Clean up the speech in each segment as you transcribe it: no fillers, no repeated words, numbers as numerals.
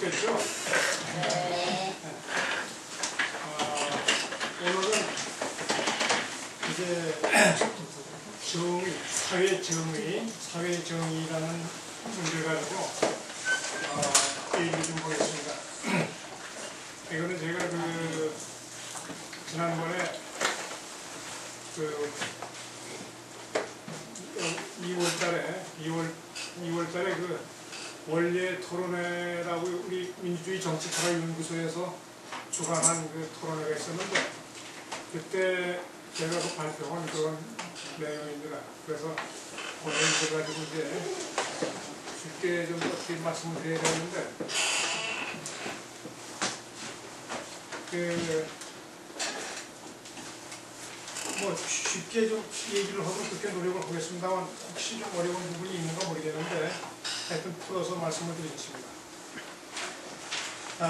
익숙했죠? 네. 오늘은 이제 정의, 사회정의라는 문제를 가지고 얘기를 좀 보겠습니다. 이거는 제가 지난번에 2월달에 원예 토론회라고 우리 민주주의 정치개발연구소에서 주관한 토론회가 있었는데, 그때 제가 발표한 그런 내용입니다. 그래서 오늘 이거 가지고 이제 쉽게 좀 어떻게 말씀을 드려야 되는데, 쉽게 좀 얘기를 하고 그렇게 노력을 하겠습니다만, 혹시 좀 어려운 부분이 있는가 모르겠는데 하여튼 풀어서 말씀을 드리겠습니다.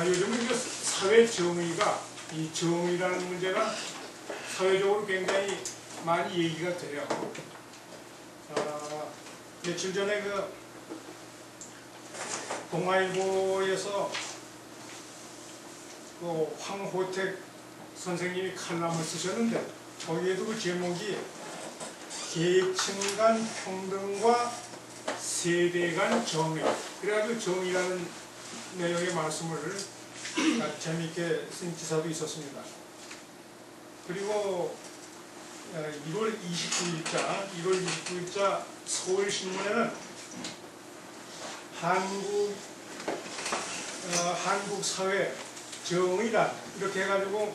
요즘은 사회정의가, 이 정의라는 문제가 사회적으로 굉장히 많이 얘기가 돼요. 며칠 전에 동아일보에서 황호택 선생님이 칼럼을 쓰셨는데, 거기에도 그 제목이 계층 간 평등과 세대 간 정의, 그래가지고 정의라는 내용의 말씀을 재미있게 쓴 기사도 있었습니다. 그리고 1월 29일자 서울신문에는 한국 사회 정의란 이렇게 해가지고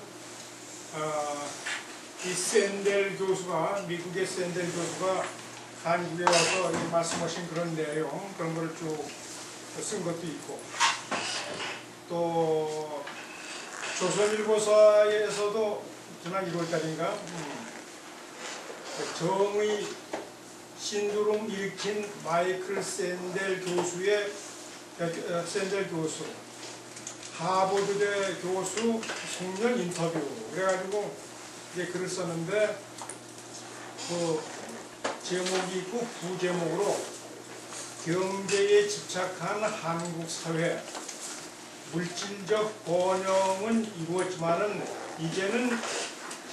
이 샌델 교수가, 미국의 샌델 교수가 한국에 와서 말씀하신 그런 내용, 그런 걸 쭉 쓴 것도 있고, 또 조선일보사에서도 지난 1월달인가 정의 신두름 일으킨 마이클 샌델 교수, 하버드대 교수 송년 인터뷰 그래가지고 이제 글을 썼는데, 제목이 있고 부제목으로 경제에 집착한 한국 사회, 물질적 번영은 이루어지만은 이제는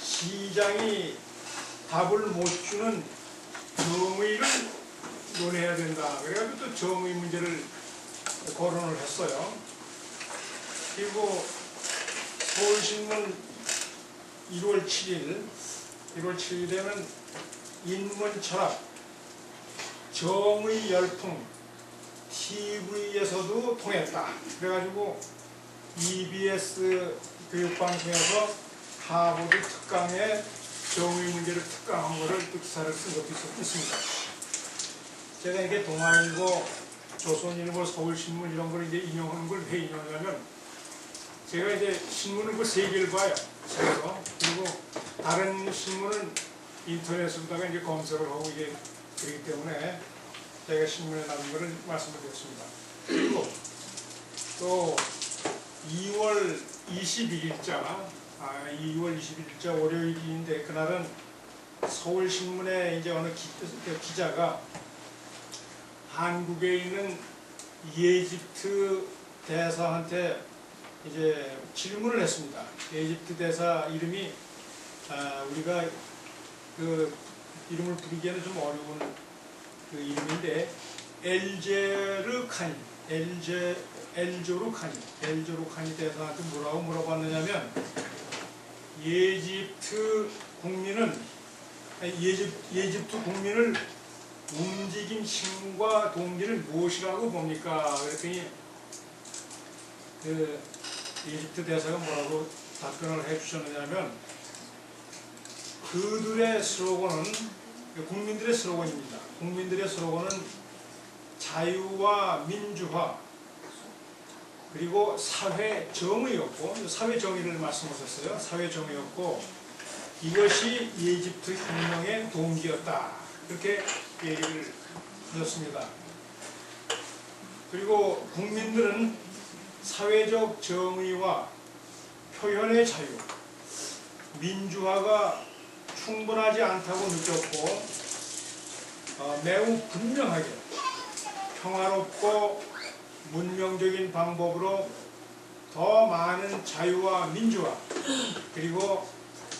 시장이 답을 못 주는 정의를 논해야 된다. 그래가지고 또 정의 문제를 거론을 했어요. 그리고 서울신문 1월 7일에는 인문철학, 정의 열풍, TV에서도 통했다. 그래가지고 EBS 교육방송에서 하버드 특강에 정의 문제를 특강한 거를 또 기사를 쓴 것도 있습니다. 제가 이게 동아일보, 조선일보, 서울신문 이런 걸 이제 인용하는 걸 왜 인용하냐면, 제가 이제 신문은 그 세 개를 봐요. 그리고 다른 신문은 인터넷으로다가 이제 검색을 하고 이게 그렇기 때문에 제가 신문에 나온 거를 말씀을 드렸습니다. 그리고 또 2월 21일자 월요일인데, 그날은 서울신문에 이제 어느 기자가 한국에 있는 이집트 대사한테 이제 질문을 했습니다. 이집트 대사 이름이 우리가 이름을 부르기에는 좀 어려운 이름인데, 엘조르 칸이 대사한테 뭐라고 물어봤느냐면, 이집트 국민을 움직인 힘과 동기는 무엇이라고 봅니까? 그랬더니 이집트 대사가 뭐라고 답변을 해주셨느냐면, 그들의 슬로건은, 국민들의 슬로건입니다. 국민들의 슬로건은 자유와 민주화, 그리고 사회정의였고, 사회정의를 말씀하셨어요. 사회정의였고, 이것이 이집트 혁명의 동기였다. 그렇게 얘기를 하셨습니다. 그리고 국민들은 사회적 정의와 표현의 자유, 민주화가 충분하지 않다고 느꼈고, 매우 분명하게 평화롭고 문명적인 방법으로 더 많은 자유와 민주화 그리고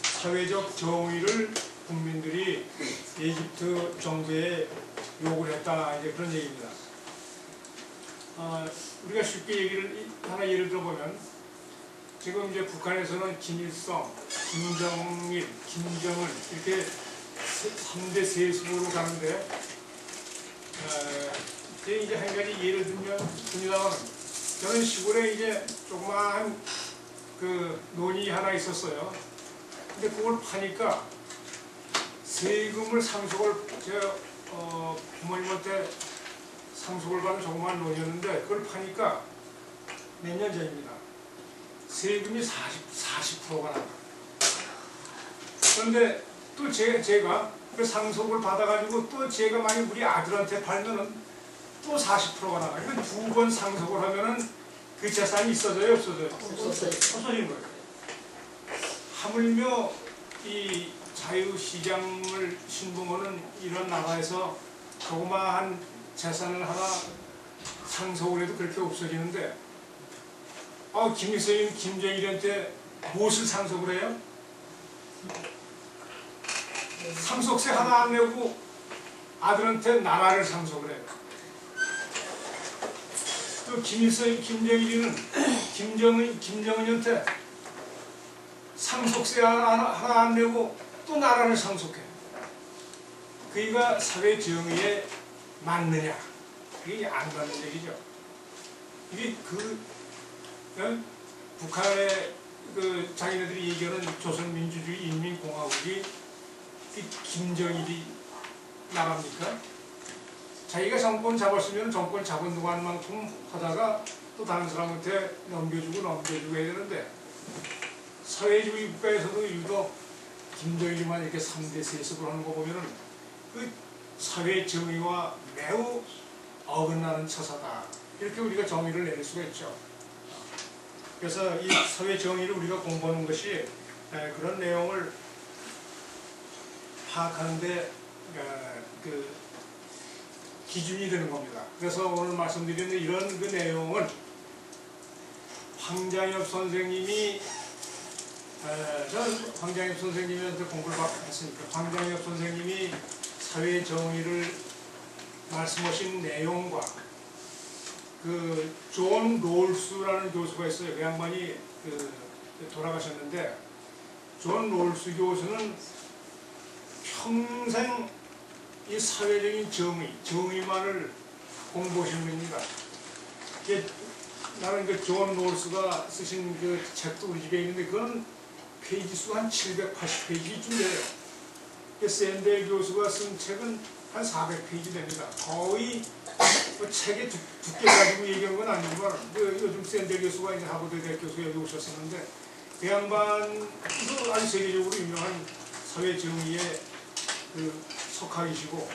사회적 정의를 국민들이 이집트 정부에 요구를 했다. 이제 그런 얘기입니다. 우리가 쉽게 하나 예를 들어보면 지금 이제 북한에서는 김일성, 김정일, 김정은 이렇게 3대 세습으로 가는데 이제 한 가지 예를 듭니다만 저는 시골에 이제 조그마한 그 논이 하나 있었어요. 근데 그걸 파니까 세금을 상속을 제가 부모님한테 상속을 받은 조그마한 논이었는데 그걸 파니까 몇 년 전입니다. 세금이 40%가 나가. 그런데 또 제가 그 상속을 받아가지고 또 제가 만약 우리 아들한테 팔면은 또 40%가 나가. 그러니까 두 번 상속을 하면은 그 재산이 있어져요, 없어져요? 없어지는 거예요. 하물며 이 자유시장을 신봉하는 이런 나라에서 조그마한 재산을 하나 상속을 해도 그렇게 없어지는데 김일성이 김정일한테 무엇을 상속을 해요? 상속세 하나 안 내고 아들한테 나라를 상속을 해요. 또 김일성이 김정일이는 김정은한테 상속세 하나 안 내고 또 나라를 상속해. 그이가 사회 정의에 맞느냐? 그게 안 맞는 얘기죠. 이게 북한의 자기네들이 얘기하는 조선민주주의 인민공화국이 김정일이 나갑니까? 자기가 정권 잡았으면 정권 잡은 동안만큼 하다가 또 다른 사람한테 넘겨주고 해야 되는데 사회주의 국가에서도 유독 김정일이만 이렇게 3대 세습을 하는 거 보면은 그 사회 정의와 매우 어긋나는 처사다. 이렇게 우리가 정의를 내릴 수가 있죠. 그래서 이 사회 정의를 우리가 공부하는 것이 그런 내용을 파악하는데 그 기준이 되는 겁니다. 그래서 오늘 말씀드리는 이런 그 내용은 황장엽 선생님이 저는 황장엽 선생님한테 공부를 했으니까 황장엽 선생님이 사회 정의를 말씀하신 내용과 그 존 롤스라는 교수가 있어요. 그 양반이 돌아가셨는데 존 롤스 교수는 평생 이 사회적인 정의만을 공부하신 분입니다. 나는 그 존 롤스가 쓰신 그 책도 우리 집에 있는데 그건 페이지 수가 한 780페이지쯤 돼요. 샌델 교수가 쓴 책은 한 400페이지 됩니다. 거의 책의 두께 가지고 얘기한 건 아니지만 요즘 샌델 교수가 이제 하버드 대학 교수 여기 오셨었는데 그 양반도 아주 세계적으로 유명한 사회 정의의 석학이시고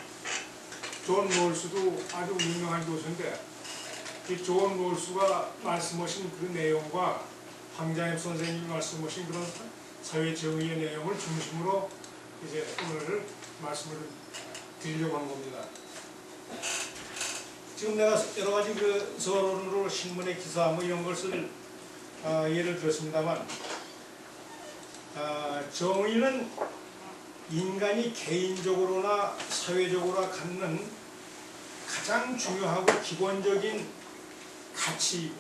존 롤스도 아주 유명한 교수인데 이 존 롤스가 말씀하신 그 내용과 황장엽 선생님이 말씀하신 그런 사회 정의의 내용을 중심으로 이제 오늘 말씀을 드리려고 한 겁니다. 지금 내가 여러 가지 서론으로 신문의 기사 이런 것을 예를 들었습니다만 정의는 인간이 개인적으로나 사회적으로 갖는 가장 중요하고 기본적인 가치이고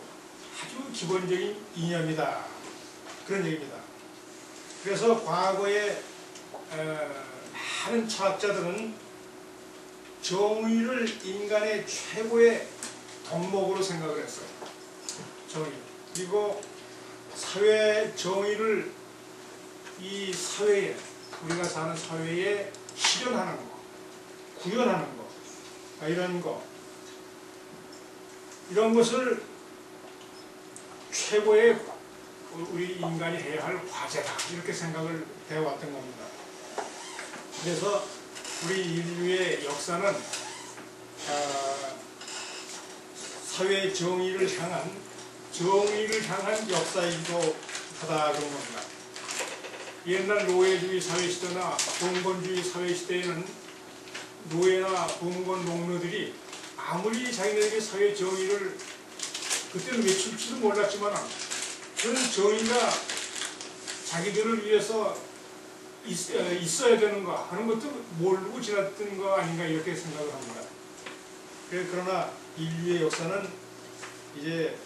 아주 기본적인 이념이다. 그런 얘기입니다. 그래서 과거에 많은 철학자들은 정의를 인간의 최고의 덕목으로 생각을 했어요. 정의. 그리고 사회 정의를 이 사회에 우리가 사는 사회에 실현하는 거, 구현하는 거, 이런 것을 최고의 우리 인간이 해야 할 과제다. 이렇게 생각을 해왔던 겁니다. 그래서 우리 인류의 역사는 사회 정의를 향한 역사이기도 하다 그런 겁니다. 옛날 노예주의 사회시대나 봉건주의 사회시대에는 노예나 봉건 농노들이 아무리 자기네들이 사회 정의를 그때는 외출지도 몰랐지만 그런 정의가 자기들을 위해서 있어야 되는가 하는 것도 모르고 지났던 거 아닌가 이렇게 생각을 합니다. 그러나 인류의 역사는 이제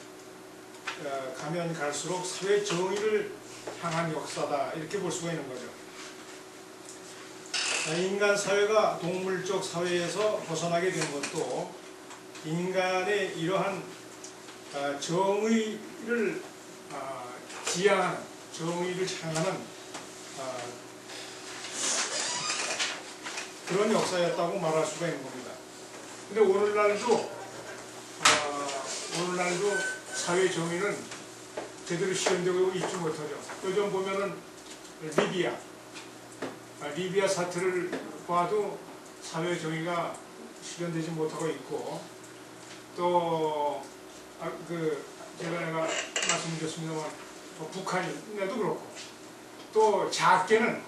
가면 갈수록 사회 정의를 향한 역사다 이렇게 볼 수가 있는 거죠. 인간 사회가 동물적 사회에서 벗어나게 된 것도 인간의 이러한 정의를 지향하는, 정의를 향하는 그런 역사였다고 말할 수가 있는 겁니다. 근데 오늘날도 사회 정의는 제대로 실현되고 있지 못하죠. 요즘 보면은 리비아 사태를 봐도 사회 정의가 실현되지 못하고 있고, 또 제가 말씀드렸습니다만 북한에도 그렇고, 또 작게는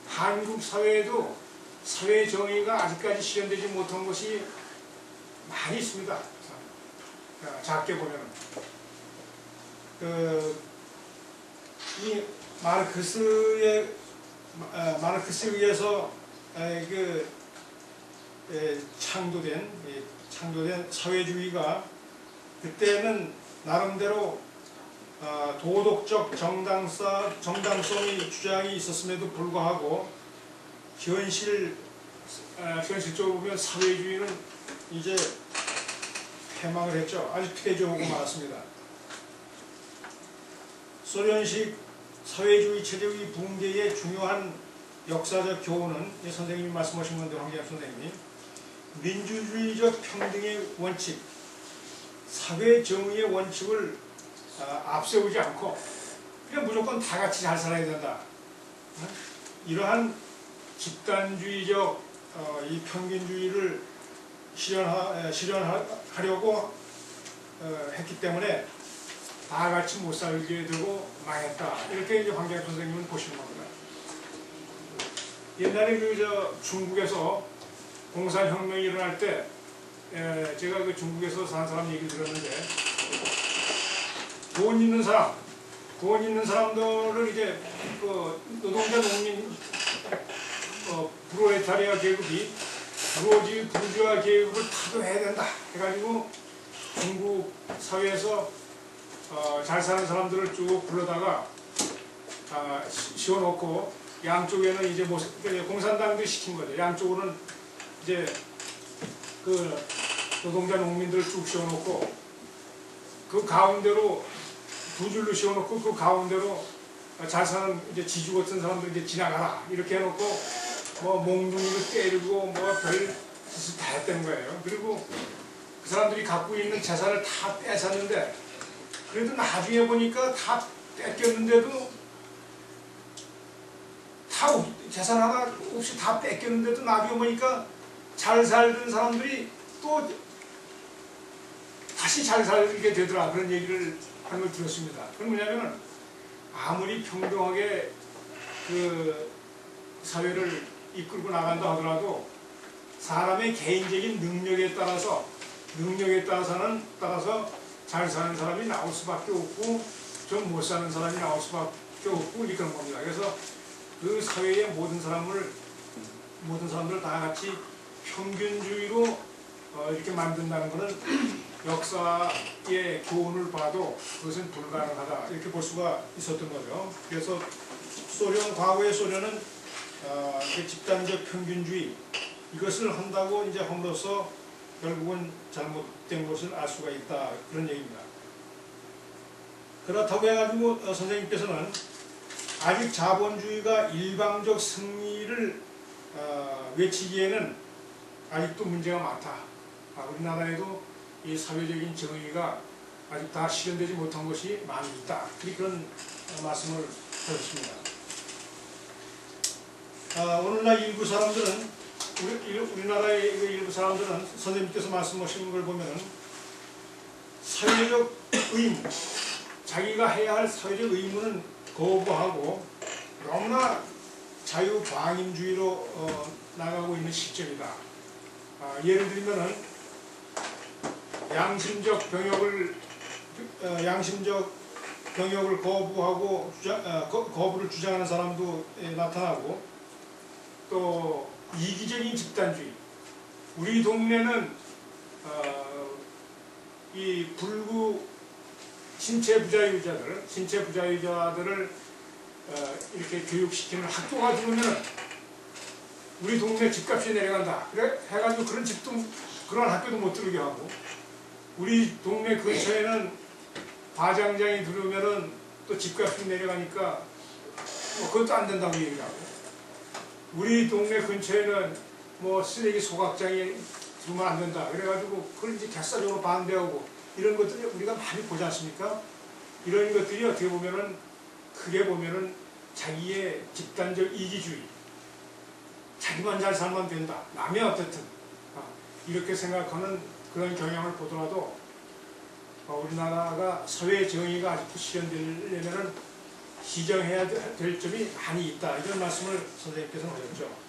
한국 사회에도 사회 정의가 아직까지 실현되지 못한 것이 많이 있습니다. 작게 보면은 이 마르크스에 의해서 창조된 사회주의가 그때는 나름대로 도덕적 정당성이 주장이 있었음에도 불구하고 현실적으로 보면 사회주의는 이제 패망을 했죠. 아주 퇴조하고 말았습니다. 소련식 사회주의 체제의 붕괴의 중요한 역사적 교훈은 선생님이 말씀하신 건데, 황재엽 선생님이 민주주의적 평등의 원칙, 사회 정의의 원칙을 앞세우지 않고 그냥 무조건 다 같이 잘 살아야 된다. 이러한 집단주의적 이 평균주의를 실현하려고 했기 때문에 다 같이 못 살게 되고 망했다. 이렇게 이제 황재엽 선생님은 보시는 겁니다. 옛날에 중국에서 공산혁명이 일어날 때 제가 중국에서 사는 사람 얘기 들었는데, 돈 있는 사람들을 이제 노동자 농민 프롤레타리아 계급이 부르주아 계급을 타도해야 된다 해가지고 중국 사회에서 잘 사는 사람들을 쭉 불러다가 씌워놓고, 양쪽에는 이제 공산당도 시킨 거죠. 양쪽으로는 이제 노동자 농민들을 쭉 씌워놓고, 그 가운데로 두 줄로 씌워놓고 그 가운데로 잘 사는 이제 지주 같은 사람들 이제 지나가라 이렇게 해놓고 몽둥이를 때리고 별 짓을 다 했다는 거예요. 그리고 그 사람들이 갖고 있는 재산을 다 뺏었는데, 그래도 나중에 보니까 다 뺏겼는데도 재산 하나 없이 다 뺏겼는데도 나중에 보니까 잘 살던 사람들이 또 다시 잘 살게 되더라. 그런 얘기를 하는 걸 들었습니다. 그건 뭐냐면, 아무리 평등하게 사회를 이끌고 나간다 하더라도 사람의 개인적인 능력에 따라서 잘 사는 사람이 나올 수밖에 없고 좀 못 사는 사람이 나올 수밖에 없고 그런 겁니다. 그래서 그 사회의 모든 사람들 다 같이 평균주의로 이렇게 만든다는 것은 역사의 교훈을 봐도 그것은 불가능하다 이렇게 볼 수가 있었던 거죠. 그래서 과거의 소련은 그 집단적 평균주의 이것을 한다고 이제 함으로써 결국은 잘못된 것을 알 수가 있다 그런 얘기입니다. 그렇다고 해가지고 선생님께서는 아직 자본주의가 일방적 승리를 외치기에는 아직도 문제가 많다. 우리나라에도 이 사회적인 정의가 아직 다 실현되지 못한 것이 많이 있다. 그런 말씀을 하셨습니다. 오늘날 우리나라의 일부 사람들은 선생님께서 말씀하시는 걸 보면 사회적 의무, 자기가 해야 할 사회적 의무는 거부하고 너무나 자유방임주의로 나가고 있는 시점이다. 예를 들면은 양심적 병역을 양심적 병역을 거부하고 거부를 주장하는 사람도 나타나고, 또 이기적인 집단주의. 우리 동네는 이 불구 신체 부자유자들을 이렇게 교육시키는 학교가 들어오면 우리 동네 집값이 내려간다. 그래 해가지고 그런 학교도 못 들어오게 하고, 우리 동네 근처에는 과장장이 들어오면은 또 집값이 내려가니까 그것도 안 된다고 얘기하고, 우리 동네 근처에는 뭐 쓰레기 소각장이 들어오면 안 된다. 그래가지고 그걸 이제 결사적으로 반대하고, 이런 것들이 우리가 많이 보지 않습니까? 이런 것들이 어떻게 보면은 크게 보면은 자기의 집단적 이기주의, 자기만 잘 살면 된다, 남이 어떻든 이렇게 생각하는 그런 경향을 보더라도 우리나라가 사회 정의가 아직도 실현되려면 시정해야 될 점이 많이 있다, 이런 말씀을 선생님께서는 하셨죠.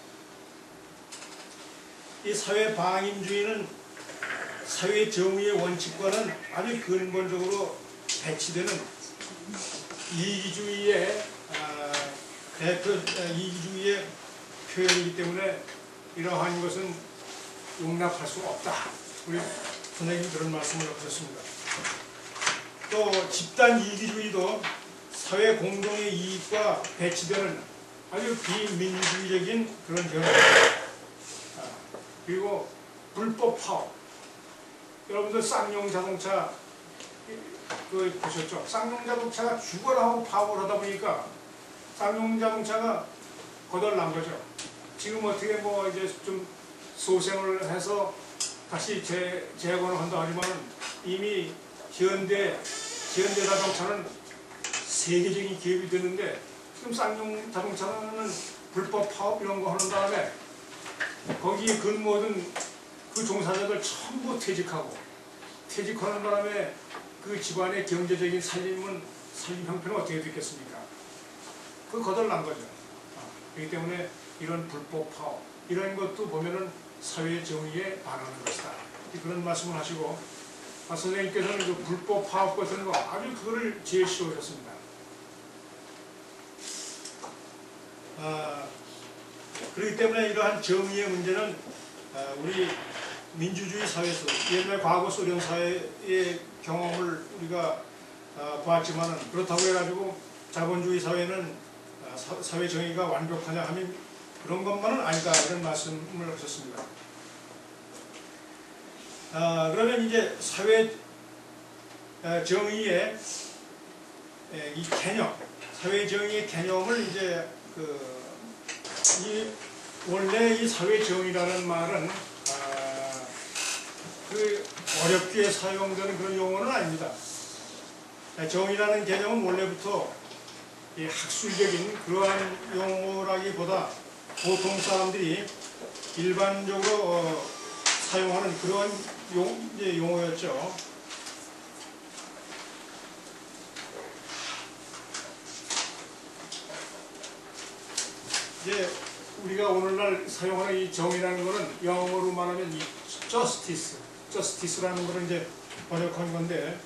이 사회 방임주의는 사회 정의의 원칙과는 아주 근본적으로 배치되는 이기주의의 이기주의의 표현이기 때문에 이러한 것은 용납할 수가 없다. 우리 선생님이 그런 말씀을 하셨습니다. 또 집단 이기주의도 사회 공동의 이익과 배치되는 아주 비민주적인 그런 경우입니다. 그리고 불법 파업. 여러분들 쌍용 자동차 보셨죠? 쌍용 자동차가 죽어라 하고 파업을 하다 보니까 쌍용 자동차가 거덜난 거죠. 지금 어떻게 뭐 이제 좀 소생을 해서 다시 재건을 한다 하지만 이미 현대 자동차는 세계적인 기업이 되는데, 지금 쌍용 자동차는 불법 파업 이런 거 하는 다음에 거기에 근무하던 그 종사자들 전부 퇴직하는 바람에 그 집안의 경제적인 살림 형편은 어떻게 됐겠습니까? 그 거덜난 거죠. 그렇기 때문에 이런 불법 파업, 이런 것도 보면은 사회 정의에 반하는 것이다, 그런 말씀을 하시고, 선생님께서는 그 불법 파업 같은 거 아주 그거를 제일 싫어하셨습니다. 그렇기 때문에 이러한 정의의 문제는 우리 민주주의 사회에서 옛날 과거 소련 사회의 경험을 우리가 보았지만은, 그렇다고 해가지고 자본주의 사회는 사회 정의가 완벽하냐 하면 그런 것만은 아니다, 이런 말씀을 하셨습니다. 그러면 이제 사회 정의의 이 개념, 사회 정의의 개념을 이제 원래 이 사회 정의라는 말은 그 어렵게 사용되는 그런 용어는 아닙니다. 정의라는 개념은 원래부터 이 학술적인 그러한 용어라기보다 보통 사람들이 일반적으로 사용하는 그런 용어였죠. 이제 우리가 오늘날 사용하는 이 정의라는 것은 영어로 말하면 이 justice라는 것을 이제 번역한 건데,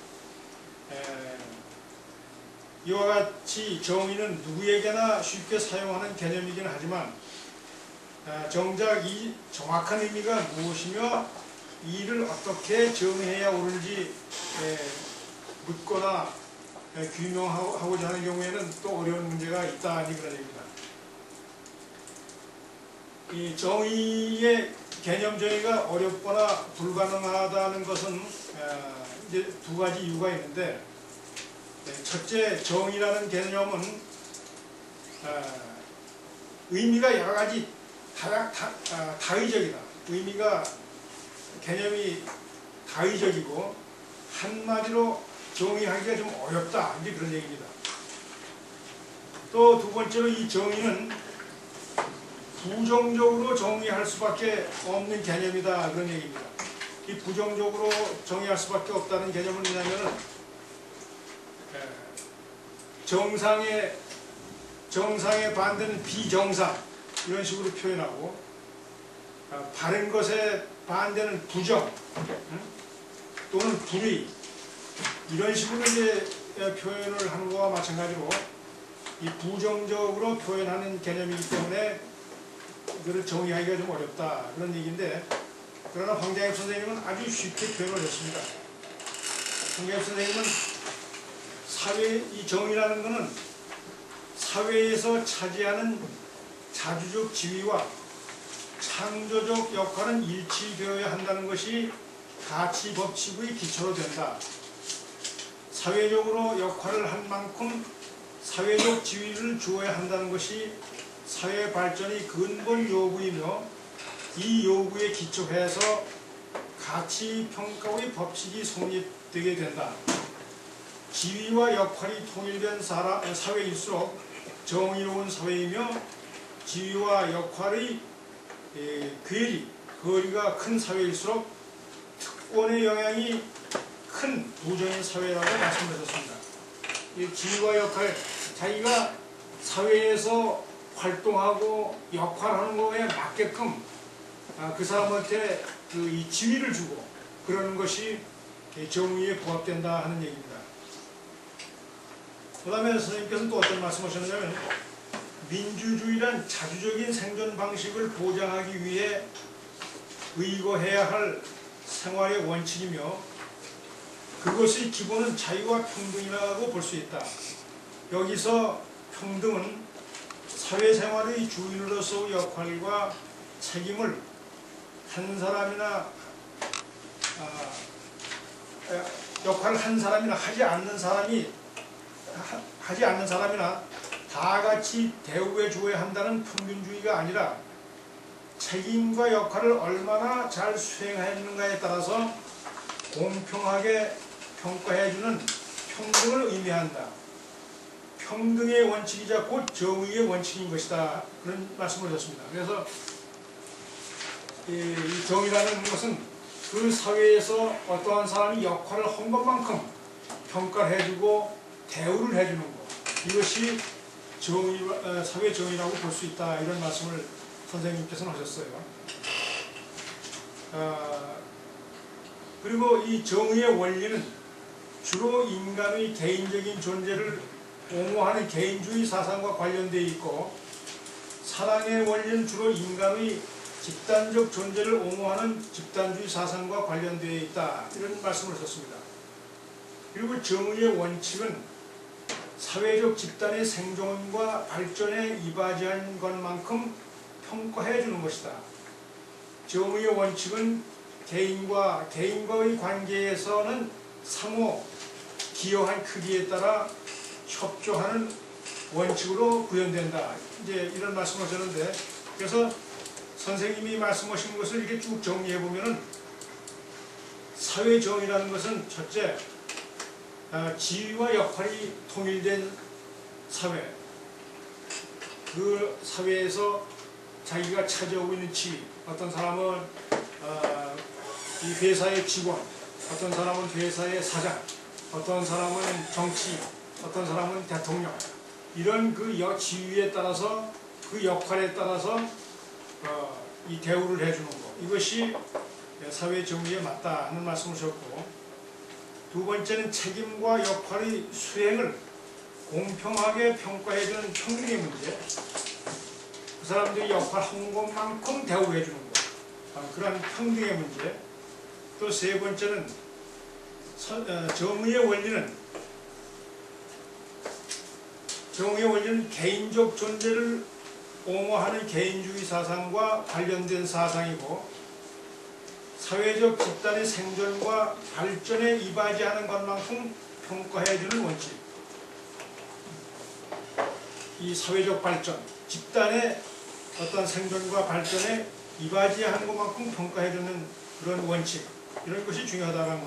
이와 같이 정의는 누구에게나 쉽게 사용하는 개념이긴 하지만 정작 이 정확한 의미가 무엇이며 이를 어떻게 정의해야 옳은지 묻거나 규명하고자 하는 경우에는 또 어려운 문제가 있다, 그런 얘기입니다. 이 정의의 개념 정의가 어렵거나 불가능하다는 것은 이제 두 가지 이유가 있는데, 첫째, 정의라는 개념은 의미가 여러 가지 다의적이다. 개념이 다의적이고 한마디로 정의하기가 좀 어렵다, 이제 그런 얘기입니다. 또 두 번째로 이 정의는 부정적으로 정의할 수밖에 없는 개념이다, 그런 얘기입니다. 이 부정적으로 정의할 수밖에 없다는 개념은 뭐냐면은 정상의 반대는 비정상, 이런 식으로 표현하고, 바른 것의 반대는 부정 또는 불의, 이런 식으로 이제 표현을 하는 거와 마찬가지로 이 부정적으로 표현하는 개념이기 때문에 이거를 정의하기가 좀 어렵다 그런 얘기인데, 그러나 황장엽 선생님은 아주 쉽게 표현을 했습니다. 황장엽 선생님은 이 정의라는 것은 사회에서 차지하는 자주적 지위와 창조적 역할은 일치되어야 한다는 것이 가치 법칙의 기초로 된다. 사회적으로 역할을 한 만큼 사회적 지위를 주어야 한다는 것이 사회 발전의 근본 요구이며, 이 요구에 기초해서 가치 평가의 법칙이 성립되게 된다. 지위와 역할이 통일된 사회일수록 정의로운 사회이며, 지위와 역할의 거리가 큰 사회일수록 특권의 영향이 큰 부정의 사회라고 말씀하셨습니다. 이 지위와 역할, 자기가 사회에서 활동하고 역할하는 거에 맞게끔 그 사람한테 이 지위를 주고 그러는 것이 정의에 부합된다 하는 얘기입니다. 그 다음에 선생님께서는 또 어떤 말씀하셨냐면, 민주주의란 자주적인 생존 방식을 보장하기 위해 의거해야 할 생활의 원칙이며, 그것의 기본은 자유와 평등이라고 볼 수 있다. 여기서 평등은 사회생활의 주인으로서의 역할과 책임을 한 사람이나 역할을 한 사람이나 하지 않는 사람이나 다 같이 대우해 주어야 한다는 평균주의가 아니라, 책임과 역할을 얼마나 잘 수행하는가에 따라서 공평하게 평가해주는 평등을 의미한다. 평등의 원칙이자 곧 정의의 원칙인 것이다. 그런 말씀을 하셨습니다. 그래서 이 정의라는 것은 그 사회에서 어떠한 사람이 역할을 한 것만큼 평가를 해주고 대우를 해주는 것, 이것이 사회 정의라고 볼 수 있다. 이런 말씀을 선생님께서는 하셨어요. 그리고 이 정의의 원리는 주로 인간의 개인적인 존재를 옹호하는 개인주의 사상과 관련되어 있고, 사랑의 원리는 주로 인간의 집단적 존재를 옹호하는 집단주의 사상과 관련되어 있다. 이런 말씀을 하셨습니다. 그리고 정의의 원칙은 사회적 집단의 생존과 발전에 이바지한 것만큼 평가해 주는 것이다. 정의의 원칙은 개인과의 관계에서는 상호 기여한 크기에 따라 협조하는 원칙으로 구현된다. 이제 이런 말씀을 하셨는데, 그래서 선생님이 말씀하신 것을 이렇게 쭉 정리해 보면은, 사회 정의라는 것은 첫째, 지위와 역할이 통일된 사회, 그 사회에서 자기가 차지하고 있는 지위, 어떤 사람은 이 회사의 직원, 어떤 사람은 회사의 사장, 어떤 사람은 정치인, 어떤 사람은 대통령, 이런 그 지위에 따라서, 그 역할에 따라서 이 대우를 해주는 것, 이것이 사회 정의에 맞다 하는 말씀을 하셨고, 두 번째는 책임과 역할의 수행을 공평하게 평가해주는 평등의 문제, 그 사람들이 역할한 것만큼 대우해주는 것, 그런 평등의 문제. 또 세 번째는 정의의 원리는 개인적 존재를 옹호하는 개인주의 사상과 관련된 사상이고, 사회적 집단의 생존과 발전에 이바지하는 것만큼 평가해주는 원칙. 이 사회적 발전, 집단의 어떤 생존과 발전에 이바지하는 것만큼 평가해주는 그런 원칙, 이런 것이 중요하다는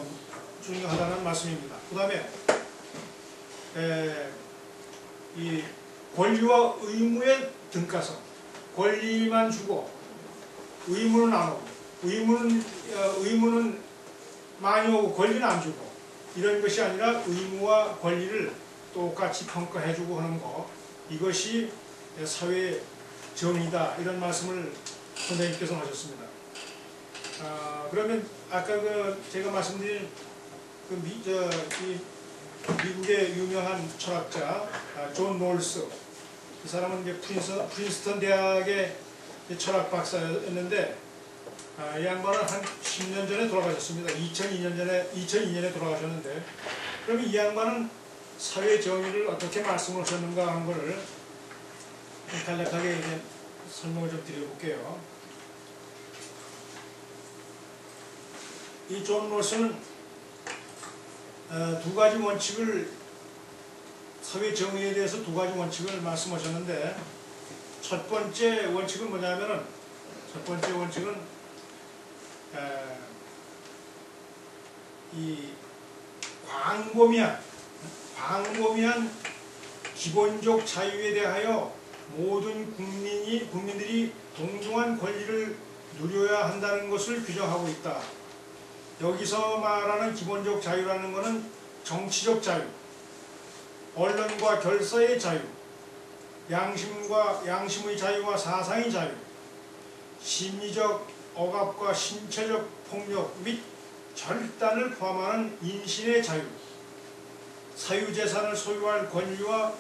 말씀입니다. 그 다음에 이 권리와 의무의 등가성, 권리만 주고 의무는 안 오고, 의무는 많이 오고 권리는 안 주고, 이런 것이 아니라 의무와 권리를 똑같이 평가해주고 하는 것, 이것이 사회 정의다. 이런 말씀을 선생님께서 하셨습니다. 그러면 아까 제가 말씀드린 이 미국의 유명한 철학자 존 롤스, 이 사람은 이제 프린스턴 대학의 철학 박사였는데 이 양반은 한 10년 전에 돌아가셨습니다. 2002년에 돌아가셨는데, 그럼 이 양반은 사회 정의를 어떻게 말씀을 하셨는가 하는 것을 간략하게 이제 설명을 좀 드려볼게요. 이 존 롤스는 두 가지 원칙을, 사회 정의에 대해서 두 가지 원칙을 말씀하셨는데, 첫 번째 원칙은 뭐냐면은, 이 광범위한 기본적 자유에 대하여 모든 국민들이 동등한 권리를 누려야 한다는 것을 규정하고 있다. 여기서 말하는 기본적 자유라는 것은 정치적 자유, 언론과 결사의 자유, 양심의 자유와 사상의 자유, 심리적 억압과 신체적 폭력 및 절단을 포함하는 인신의 자유, 사유재산을 소유할 권리와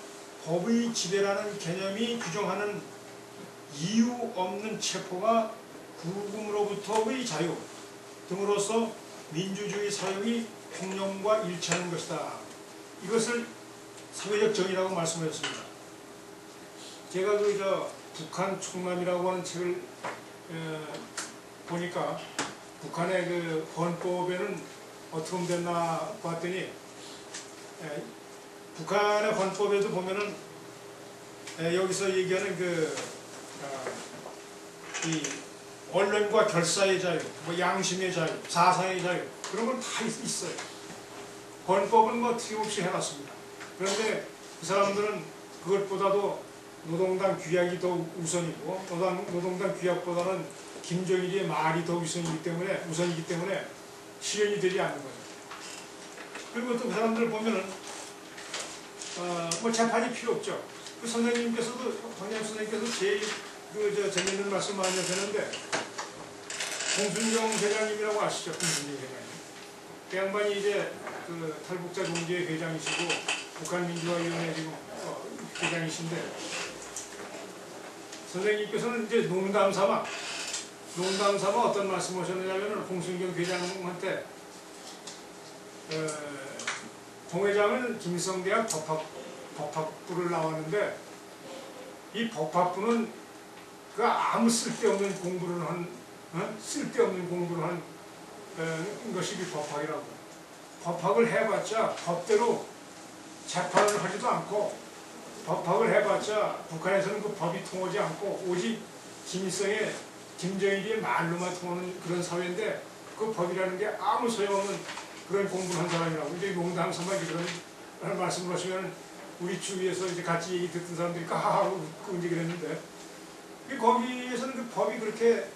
법의 지배라는 개념이 규정하는 이유 없는 체포가 구금으로부터의 자유 등으로서 민주주의 사회의 평령과 일치하는 것이다. 이것을 사회적 정의라고 말씀하셨습니다. 제가 북한 총남이라고 하는 책을 보니까 북한의 그 헌법에는 어떻게 됐나 봤더니, 북한의 헌법에도 보면은 여기서 얘기하는 이 언론과 결사의 자유, 뭐 양심의 자유, 사상의 자유, 그런 건 다 있어요. 헌법은 뭐 틀림없이 해놨습니다. 그런데 그 사람들은 그것보다도 노동당 규약이 더 우선이고, 노동당 규약보다는 김정일의 말이 더 우선이기 때문에 실현이 되지 않는 거예요. 그리고 또 그 사람들 보면은 뭐 재판이 필요 없죠. 그 선생님께서도 제일 재미있는 말씀 많이 하셨는데, 공순경 회장님이라고 아시죠? 공순경 회장님. 그 양반이 이제 탈북자 동지회 회장이시고 북한민주화위원회 지금 회장이신데, 선생님께서는 이제 농담 삼아 어떤 말씀을 하셨느냐면은, 홍순경 회장한테 동 회장은 김성대학 법학부를 나왔는데, 이 법학부는 아무 쓸데없는 공부를 한 것이 법학이라고. 법학을 해봤자 법대로 재판을 하지도 않고, 법학을 해봤자 북한에서는 그 법이 통하지 않고 오직 김정일의 말로만 통하는 그런 사회인데, 그 법이라는 게 아무 소용없는 그런 공부를 한 사람이라고. 이제 농담 삼아 그런 말씀을 하시면 우리 주위에서 이제 같이 얘기 듣던 사람들이 하하하고 웃고 이제 그랬는데, 거기에서는 그 법이 그렇게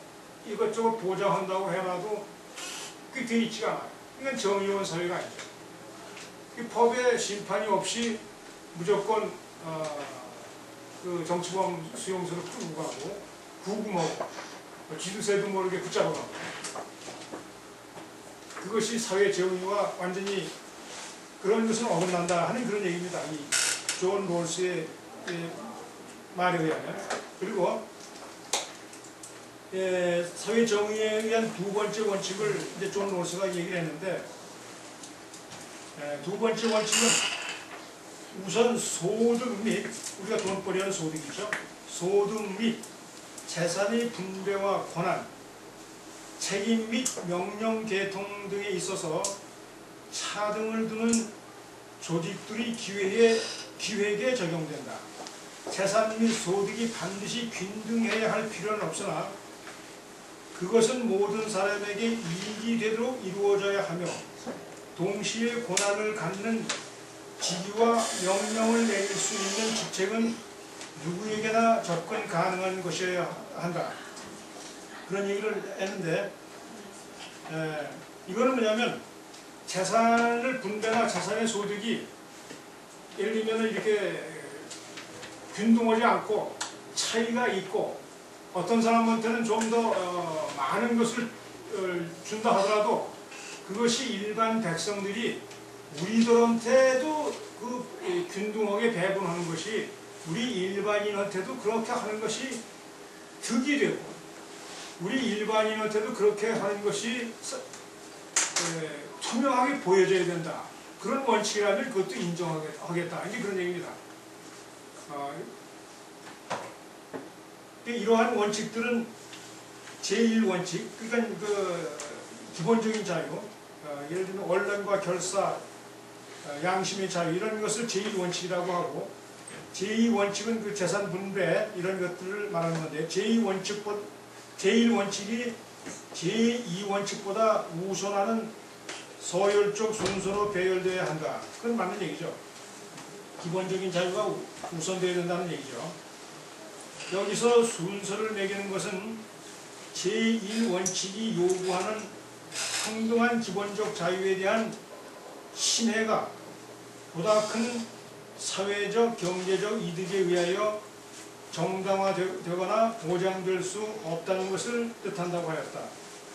이것저것 보장한다고 해놔도 그게 돼 있지가 않아요. 이건 정의로운 사회가 아니죠. 이 법에 심판이 없이 무조건 그 정치범 수용소로 끌고 가고 구금하고 쥐두새도 모르게 붙잡아가고, 그것이 사회 정의와 완전히 그런 것은 어긋난다 하는 그런 얘기입니다. 이 존 롤스의 말에 의하면. 그리고 사회 정의에 의한 두 번째 원칙을 이제 존 롤스가 얘기를 했는데, 두 번째 원칙은 우선 소득 및, 우리가 돈벌이하는 소득이죠. 소득 및 재산의 분배와 권한, 책임 및 명령 계통 등에 있어서 차등을 두는 조직들의 기획에 적용된다. 재산 및 소득이 반드시 균등해야 할 필요는 없으나 그것은 모든 사람에게 이익이 되도록 이루어져야 하며, 동시에 권한을 갖는 지휘와 명령을 내릴 수 있는 직책은 누구에게나 접근 가능한 것이어야 한다. 그런 얘기를 했는데, 이거는 뭐냐면 재산을 분배나 재산의 소득이 예를 들면 이렇게 균등하지 않고 차이가 있고, 어떤 사람한테는 좀 더 많은 것을 준다 하더라도 그것이 일반 백성들이 우리들한테도 균등하게 배분하는 것이 우리 일반인한테도 그렇게 하는 것이 득이 되고 우리 일반인한테도 그렇게 하는 것이 투명하게 보여져야 된다. 그런 원칙이라면 그것도 인정하겠다. 이제 그런 얘기입니다. 이러한 원칙들은 제1원칙, 그러니까 기본적인 자유, 예를 들면 언론과 결사, 양심의 자유 이런 것을 제1원칙이라고 하고 제2원칙은 그 재산 분배 이런 것들을 말하는 건데 제1원칙이 제2원칙보다 우선하는 서열적 순서로 배열되어야 한다. 그건 맞는 얘기죠. 기본적인 자유가 우선되어야 된다는 얘기죠. 여기서 순서를 매기는 것은 제1원칙이 요구하는 평등한 기본적 자유에 대한 신뢰가 보다 큰 사회적, 경제적 이득에 의하여 정당화되거나 보장될 수 없다는 것을 뜻한다고 하였다.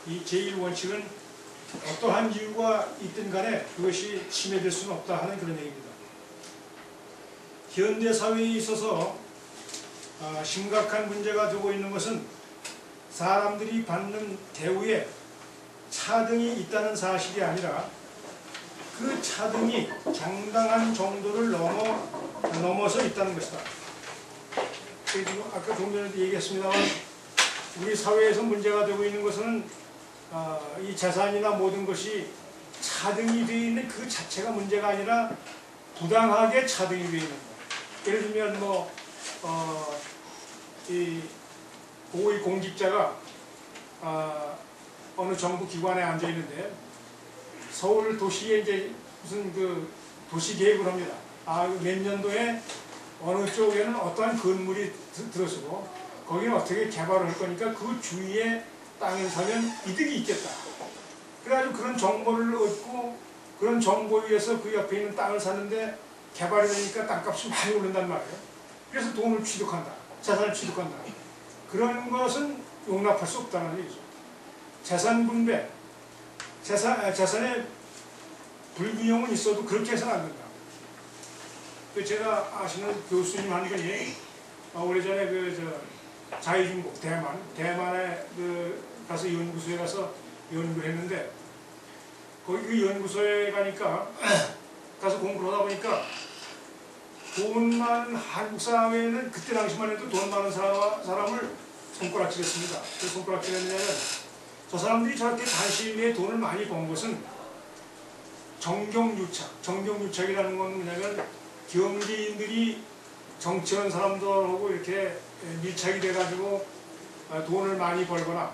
이 제1원칙은 어떠한 이유가 있든 간에 그것이 침해될 수는 없다 하는 그런 얘기입니다. 현대 사회에 있어서 심각한 문제가 되고 있는 것은 사람들이 받는 대우에 차등이 있다는 사실이 아니라 그 차등이 정당한 정도를 넘어서 있다는 것이다. 그리고 아까 좀 전에도 얘기했습니다만 우리 사회에서 문제가 되고 있는 것은 이 재산이나 모든 것이 차등이 되어 있는 그 자체가 문제가 아니라 부당하게 차등이 되어 있는 것. 예를 들면 이 고위 공직자가 어느 정부 기관에 앉아 있는데 서울 도시에 이제 무슨 도시 계획을 합니다. 몇 년도에 어느 쪽에는 어떠한 건물이 들어서고 거기는 어떻게 개발을 할 거니까 그 주위에 땅을 사면 이득이 있겠다. 그래가지고 그런 정보를 얻고 그런 정보에 의해서 그 옆에 있는 땅을 사는데 개발이 되니까 땅값이 많이 오른단 말이에요. 그래서 돈을 취득한다. 재산을 취득한다. 그런 것은 용납할 수 없다는 얘기죠. 재산 분배, 재산의 불균형은 있어도 그렇게 해서는 안 된다. 제가 아시는 교수님 한 분이 오래전에 자유중국 대만에 가서 연구소에 가서 연구를 했는데 거기 그 연구소에 가니까 가서 공부를 하다 보니까 돈 많은 한국 사회에는 그때 당시만 해도 돈 많은 사람을 손가락질했습니다. 그 손가락질했냐면 저 사람들이 저렇게 단시 내에 돈을 많이 번 것은 정경유착이라는 건 뭐냐면 경제인들이 정치하는 사람들하고 이렇게 밀착이 돼가지고 돈을 많이 벌거나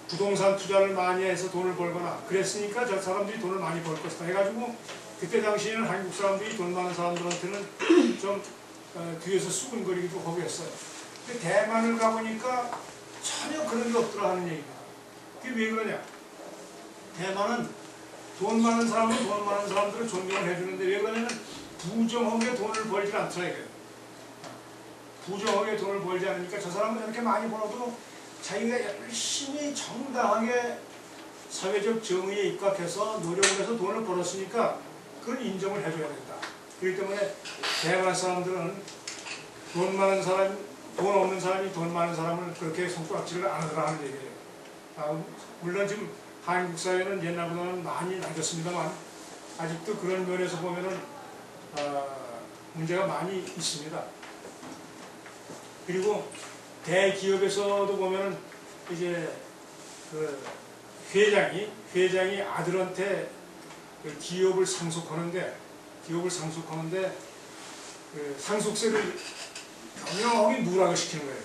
부동산 투자를 많이 해서 돈을 벌거나 그랬으니까 저 사람들이 돈을 많이 벌 것이다 해가지고 그때 당시에는 한국 사람들이 돈 많은 사람들한테는 좀 뒤에서 수근거리기도 하고 했어요. 근데 대만을 가보니까 전혀 그런 게 없더라 하는 얘기입니다. 그게 왜 그러냐? 대만은 돈 많은 사람은 돈 많은 사람들을 존경을 해주는데 왜 그러냐면 부정하게 돈을 벌지 않더라 이거예요. 부정하게 돈을 벌지 않으니까 저 사람은 저렇게 많이 벌어도 자기가 열심히 정당하게 사회적 정의에 입각해서 노력을 해서 돈을 벌었으니까 그걸 인정을 해줘야 된다. 그렇기 때문에 대만 사람들은 돈 없는 사람이 돈 많은 사람을 그렇게 손가락질을 안 하더라 하는 얘기예요. 물론 지금 한국 사회는 옛날보다는 많이 낮았습니다만 아직도 그런 면에서 보면은 문제가 많이 있습니다. 그리고 대기업에서도 보면은 이제 회장이 아들한테 기업을 상속하는데 상속세를 경영하게 누락을 시키는 거예요.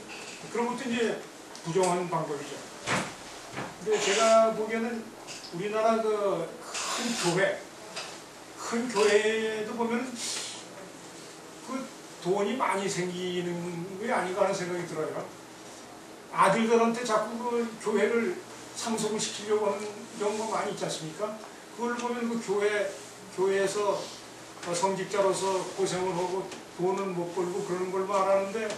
그런 것도 이제 부정한 방법이죠. 근데 제가 보기에는 우리나라 큰 교회에도 보면 돈이 많이 생기는 게 아닌가 하는 생각이 들어요. 아들들한테 자꾸 교회를 상속을 시키려고 하는 경우가 많이 있지 않습니까? 그걸 보면 교회에서 성직자로서 고생을 하고 돈을 못 벌고 그런 걸 말하는데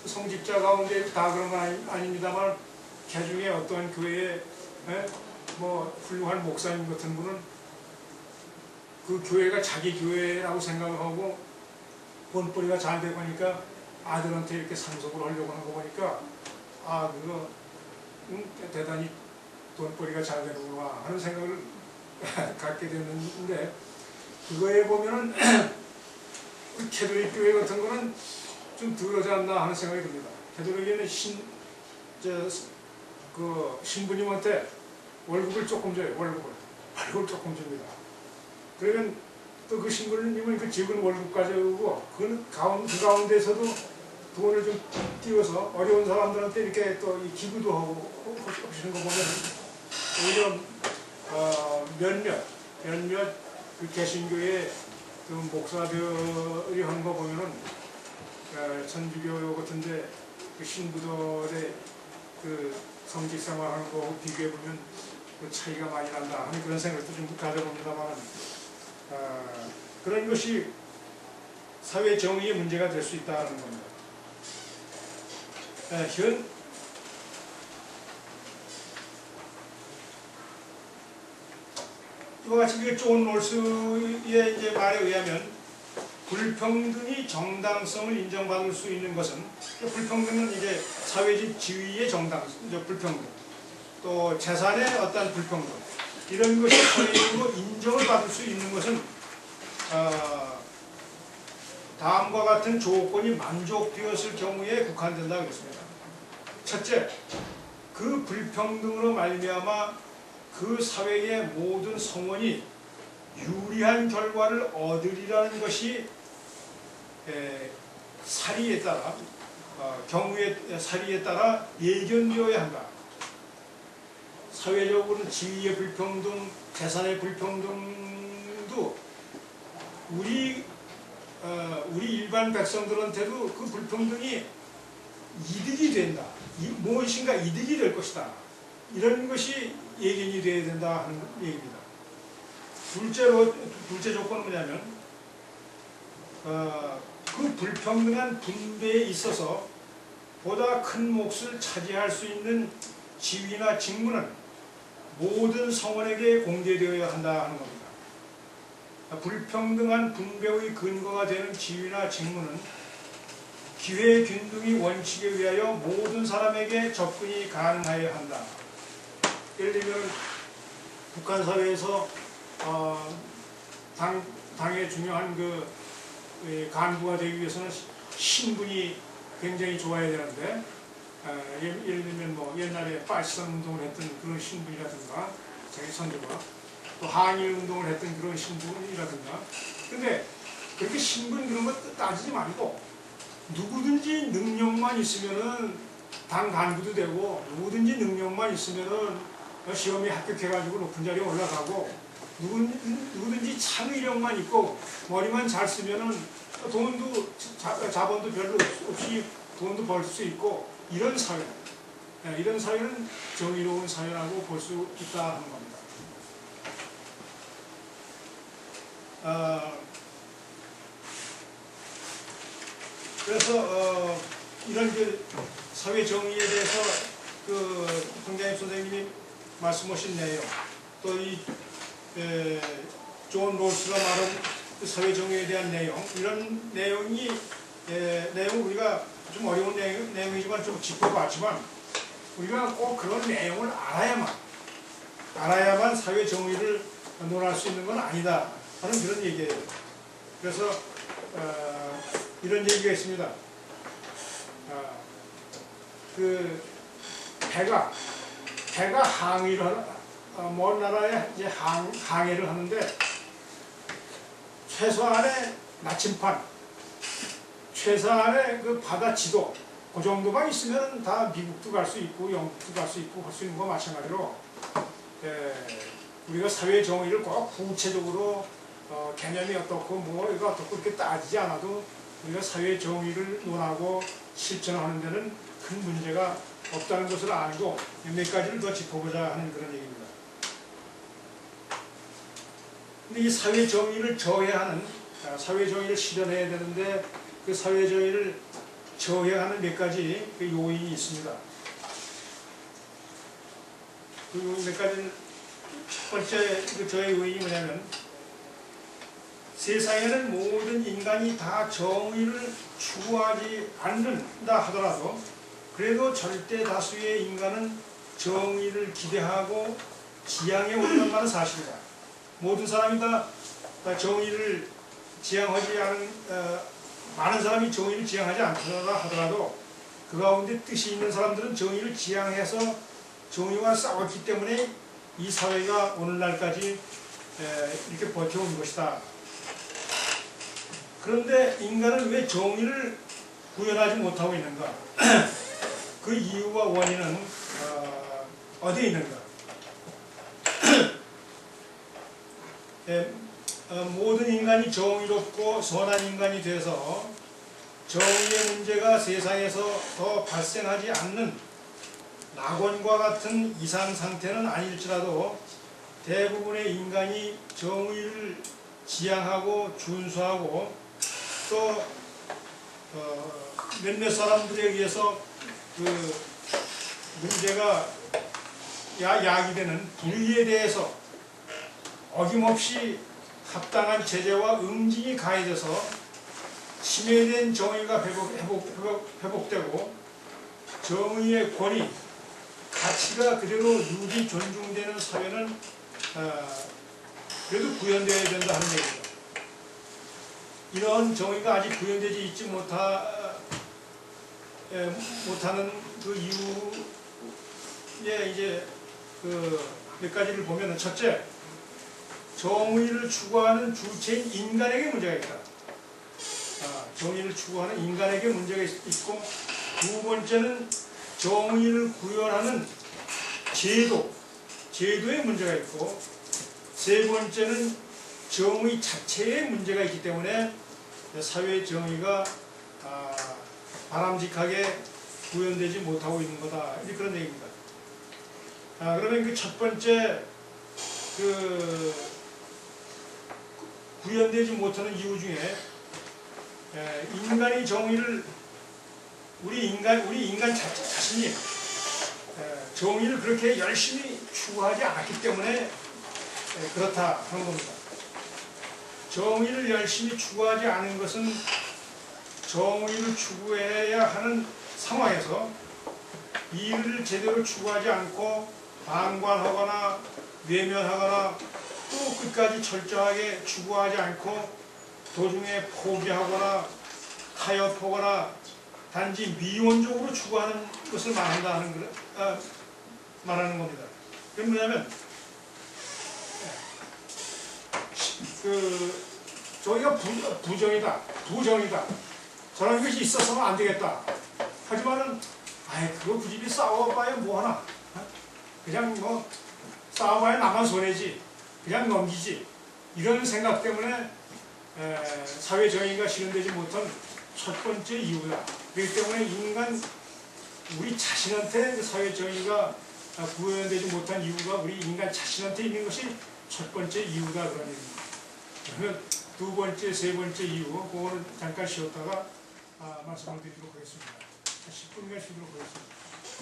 성직자 가운데 다 그런 건 아닙니다만 개중에 어떤 교회에 훌륭한 목사님 같은 분은 그 교회가 자기 교회라고 생각을 하고 본뿌리가 잘 되고 하니까 아들한테 이렇게 상속을 하려고 하는 거 보니까 아 그거 대단히 돈벌이가 잘 되는구나 하는 생각을 갖게 됐는데 그거에 보면은 우리 캐톨릭 교회 같은 거는 좀 덜하지 않나 하는 생각이 듭니다. 캐톨릭에는 그 신부님한테 월급을 조금 줘요. 월급을 조금 줍니다. 그러면 또 그 신부님은 그 적은 월급까지 오고 그 가운데서도 돈을 좀 띄워서 어려운 사람들한테 이렇게 또 기부도 하고 하시는 거 보면 오히려 몇몇 그 개신교의 그 목사들이 하는 거 보면은 천주교 같은데 그 신부들의 그 성직 생활하는 거하고 비교해 보면 그 차이가 많이 난다 하는 그런 생각도 좀 가져봅니다만 그런 것이 사회 정의의 문제가 될 수 있다는 겁니다. 이와 같이 그 존 롤스의 이제 말에 의하면 불평등이 정당성을 인정받을 수 있는 것은 불평등은 이제 사회적 지위의 불평등 또 재산의 어떤 불평등 이런 것이 사회적으로 인정을 받을 수 있는 것은 다음과 같은 조건이 만족되었을 경우에 국한된다고 했습니다. 첫째, 그 불평등으로 말미암아 그 사회의 모든 성원이 유리한 결과를 얻으리라는 것이 사리에 따라 경우의 사리에 따라 예견되어야 한다. 사회적으로는 지위의 불평등, 재산의 불평등도 우리 일반 백성들한테도 그 불평등이 이득이 된다. 무엇인가 이득이 될 것이다. 이런 것이 예견이 되어야 된다 하는 얘기입니다. 둘째 조건은 뭐냐면 그 불평등한 분배에 있어서 보다 큰 몫을 차지할 수 있는 지위나 직무는 모든 성원에게 공개되어야 한다 하는 겁니다. 불평등한 분배의 근거가 되는 지위나 직무는 기회균등의 원칙에 의하여 모든 사람에게 접근이 가능하여야 한다. 예를 들면 북한 사회에서 당의 중요한 그 간부가 되기 위해서는 신분이 굉장히 좋아야 되는데 예를 들면 뭐 옛날에 빨치산 운동을 했던 그런 신분이라든가 자기 선조가 또 항일 운동을 했던 그런 신분이라든가 근데 그렇게 신분 그런 거 따지지 말고 누구든지 능력만 있으면은 당 간부도 되고 누구든지 능력만 있으면은 시험에 합격해가지고 높은 자리에 올라가고 누구든지 창의력만 있고 머리만 잘 쓰면은 돈도 자본도 별로 없이 돈도 벌 수 있고 이런 사회는 정의로운 사회라고 볼 수 있다 하는 겁니다. 그래서 이런 그 사회 정의에 대해서 그 홍장엽 선생님이 말씀하신 내용 또 이 존 롤스가 말한 그 사회 정의에 대한 내용 이런 내용이 내용 우리가 좀 어려운 내용이지만 좀 짚어봤지만 우리가 꼭 그런 내용을 알아야만 사회 정의를 논할 수 있는 건 아니다 하는 그런 얘기예요. 그래서 이런 얘기가 있습니다. 그 배가 항해를 하는 먼 나라에 이제 항해를 하는데 최소한의 나침판, 최소한의 그 바다 지도 그 정도만 있으면 다 미국도 갈 수 있고 영국도 갈 수 있고 할 수 있는 거 마찬가지로 우리가 사회 정의를 꼭 구체적으로 개념이 어떻고 뭐 이거 어떻고 이렇게 따지지 않아도 우리가 사회 정의를 논하고 실천하는 데는 큰 문제가 없다는 것을 알고 몇 가지를 더 짚어보자 하는 그런 얘기입니다. 근데 이 사회 정의를 저해하는 사회 정의를 실현해야 되는데 그 사회 정의를 저해하는 몇 가지 그 요인이 있습니다. 그 몇 가지는 첫 번째 그 저해 요인이 뭐냐면 세상에는 모든 인간이 다 정의를 추구하지 않는다 하더라도 그래도 절대 다수의 인간은 정의를 기대하고 지향해 오는 것만은 사실이다. 모든 사람이 다 정의를 지향하지 않은 많은 사람이 정의를 지향하지 않더라 하더라도 그 가운데 뜻이 있는 사람들은 정의를 지향해서 정의와 싸웠기 때문에 이 사회가 오늘날까지 이렇게 버텨온 것이다. 그런데 인간은 왜 정의를 구현하지 못하고 있는가? 그 이유와 원인은 어디에 있는가? 모든 인간이 정의롭고 선한 인간이 돼서 정의의 문제가 세상에서 더 발생하지 않는 낙원과 같은 이상 상태는 아닐지라도 대부분의 인간이 정의를 지향하고 준수하고 또 몇몇 사람들에 의해서 그 문제가 야기되는 불의에 대해서 어김없이 합당한 제재와 응징이 가해져서 침해된 정의가 회복되고 정의의 권위, 가치가 그대로 유지 존중되는 사회는 그래도 구현되어야 된다 하는 얘기입니다. 이런 정의가 아직 구현되지 있지 못하는 그 이유에 이제 그 몇 가지를 보면은 첫째, 정의를 추구하는 주체인 인간에게 문제가 있다. 정의를 추구하는 인간에게 문제가 있고, 두 번째는 정의를 구현하는 제도에 문제가 있고, 세 번째는 정의 자체에 문제가 있기 때문에 사회 정의가 바람직하게 구현되지 못하고 있는 거다. 이제 그런 얘기입니다. 그러면 그 첫 번째 그 구현되지 못하는 이유 중에 인간이 정의를 우리 인간 자신이 정의를 그렇게 열심히 추구하지 않았기 때문에 그렇다 하는 겁니다. 정의를 열심히 추구하지 않은 것은 정의를 추구해야 하는 상황에서 이 일을 제대로 추구하지 않고 방관하거나 외면하거나 또 끝까지 철저하게 추구하지 않고 도중에 포기하거나 타협하거나 단지 미온적으로 추구하는 것을 말하는 겁니다. 그게 뭐냐면 저희가 부정이다, 저런 것이 있어서는 안 되겠다. 하지만은 그거 굳이 싸워봐야 뭐하나? 그냥 뭐 싸워봐야 나만 손해지, 그냥 넘기지, 이런 생각 때문에 사회 정의가 실현되지 못한 첫 번째 이유다. 그렇기 때문에 우리 자신한테 사회 정의가 구현되지 못한 이유가 우리 인간 자신한테 있는 것이 첫 번째 이유다, 그런 얘기입니다. 그러면 두 번째, 세 번째 이유, 그거는 잠깐 쉬었다가 말씀을 드리도록 하겠습니다. 10분간 쉬도록 하겠습니다.